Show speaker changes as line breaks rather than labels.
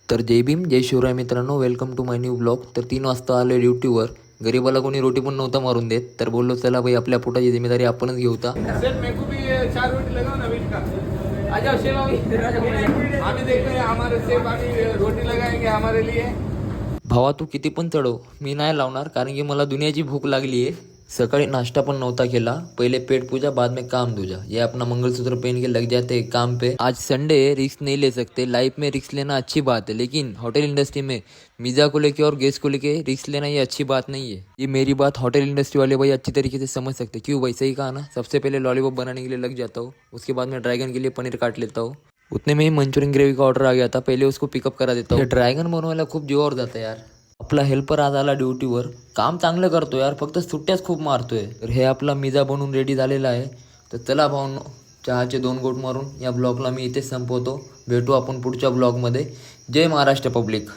तर जय भीम जय शिवराय मित्रांनो, welcome to my new blog. तर 3 वाजता आले ड्युटीवर। गरीबाला कोणी रोटी पण नव्हता मारून देत, तर बोललो चला भाई आपल्या पोटाची जिम्मेदारी आपणच घेऊ।
सर मेरे को भी 4 रोटी लगाओ ना वीट का। आ जाओ शेफ अभी हमें देखते हैं हमारे शेफ अभी रोटी लगाएंगे हमारे लिए।
भावा तू किती पण चढव, मी नाही लावणार, कारण की मला दुनियाची भूक लागली आहे। सकाळी नाश्ता पण नव्हता केला, पहिले पेट पूजा बाद में काम दूजा, ये अपना मंगलसूत्र पहन के लग जाते हैं काम पे। आज संडे है, रिस्क नहीं ले सकते। लाइफ में रिस्क लेना अच्छी बात है, लेकिन होटल इंडस्ट्री में मीजा को लेके और गेस्ट को लेके रिस्क लेना ये अच्छी बात नहीं है। ये मेरी बात होटल इंडस्ट्री वाले भाई अच्छी तरीके से समझ सकते। क्यों भाई, सही कहा ना। सबसे पहले लॉलीपॉप बनाने के लिए लग जाता हूँ, उसके बाद में ड्रैगन के लिए पनीर काट लेता हूँ। उतने में ही मंचूरियन ग्रेवी का ऑर्डर आ गया था, पहले उसको पिकअप करा देता हूँ। ड्रैगन बनवायला खूप जीवावर जातं यार। आपला हेल्पर आज आला ड्युटीवर, काम चांगलं करतो यार, फक्त सुट्ट्याच खूप मारतोय। तर हे आपला मिजा बनून रेडी झालेला आहे। तर चला भाऊ, चहाचे 2 घोट मारून या ब्लॉगला मी इथेच संपवतो। भेटू आपण पुढच्या ब्लॉगमध्ये। जय महाराष्ट्र पब्लिक।